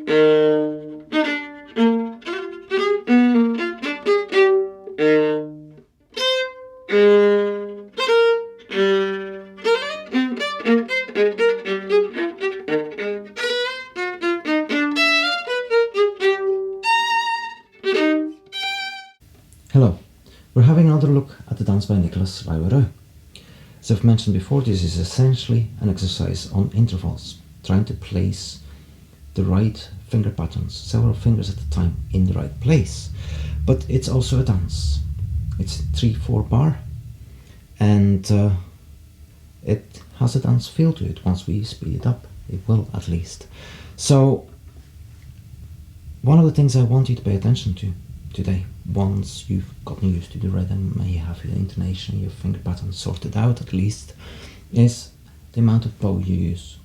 Hello, we're having another look at the dance by Nicolas Laoureux. As I've mentioned before, this is essentially an exercise on intervals, trying to place the right finger patterns, several fingers at a time, in the right place. But it's also a dance. It's 3/4 bar, and it has a dance feel to it once we speed it up. It will, at least. So, one of the things I want you to pay attention to today, once you've gotten used to the rhythm and you have your intonation, your finger pattern sorted out at least, is the amount of bow you use.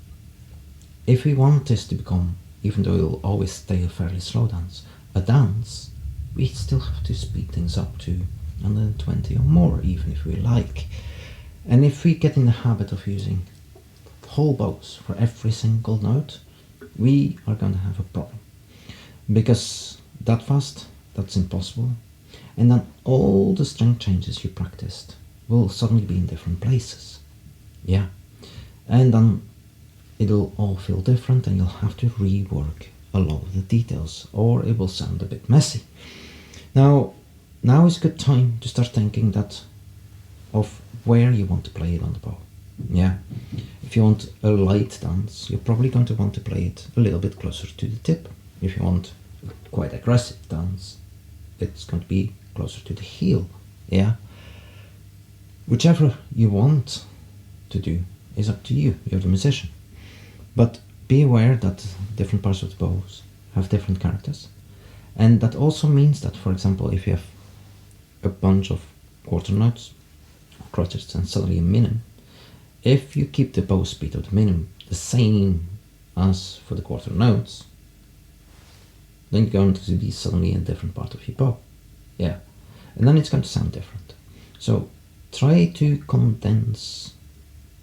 If we want this to become, even though it'll always stay a fairly slow dance, a dance, we still have to speed things up to 120 or more, even if we like. And if we get in the habit of using whole bows for every single note, we are going to have a problem. Because that fast, that's impossible. And then all the string changes you practiced will suddenly be in different places. Yeah. And then it'll all feel different and you'll have to rework a lot of the details, or it will sound a bit messy. Now is a good time to start thinking of where you want to play it on the bow. Yeah. If you want a light dance, you're probably going to want to play it a little bit closer to the tip. If you want quite aggressive dance, it's going to be closer to the heel. Yeah. Whichever you want to do is up to you. You're the musician. But be aware that different parts of the bows have different characters. And that also means that, for example, if you have a bunch of quarter notes, crotchets, and suddenly a minim, if you keep the bow speed of the minim the same as for the quarter notes, then you're going to be suddenly in a different part of your bow. Yeah. And then it's going to sound different. So try to condense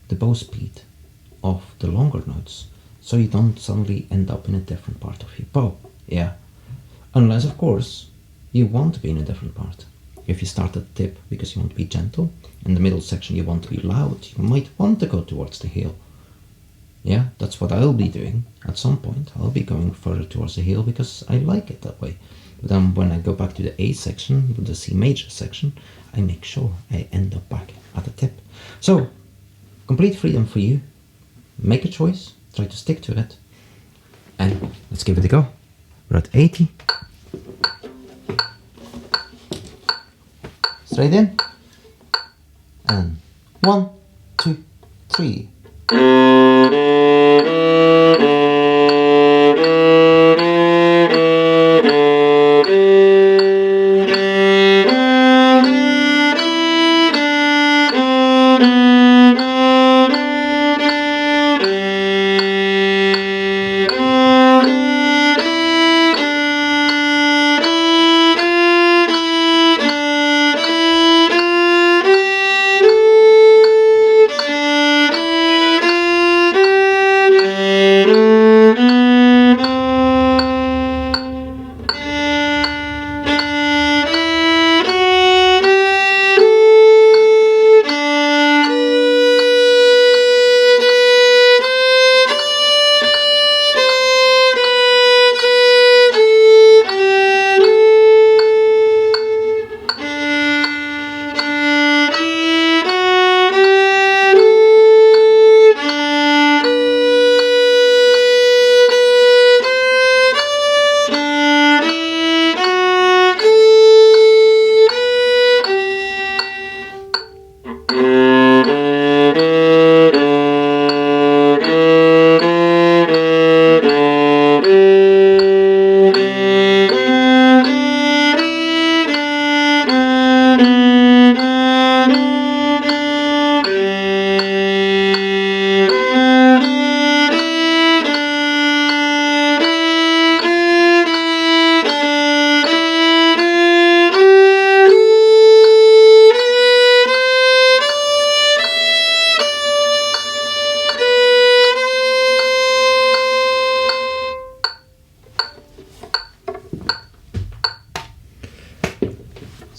the bow speed of the longer notes so you don't suddenly end up in a different part of your bow. Yeah. Unless, of course, you want to be in a different part. If you start at the tip because you want to be gentle, in the middle section you want to be loud, you might want to go towards the heel. Yeah, that's what I'll be doing at some point. I'll be going further towards the heel because I like it that way. But then when I go back to the A section, the C major section, I make sure I end up back at the tip. So, complete freedom for you. Make a choice, try to stick to it, and let's give it a go. We're at 80. Straight in. And 1, 2, 3.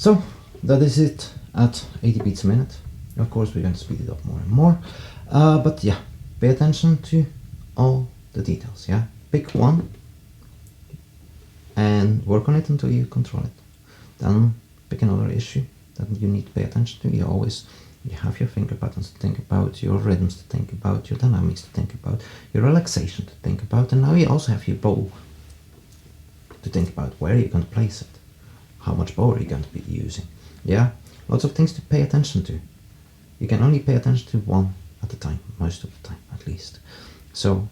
So that is it at 80 beats a minute. Of course, we're going to speed it up more and more. But yeah, pay attention to all the details. Yeah, pick one and work on it until you control it. Then pick another issue that you need to pay attention to. You have your finger patterns to think about, your rhythms to think about, your dynamics to think about, your relaxation to think about, and now you also have your bow to think about. Where you're going to place it, how much bow are you going to be using. Yeah, lots of things to pay attention to. You can only pay attention to one at a time, most of the time at least. So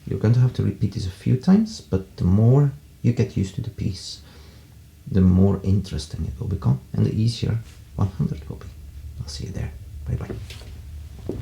you're going to have to repeat this a few times, but the more you get used to the piece, the more interesting it will become, and the easier 100 will be. I'll see you there. Bye bye.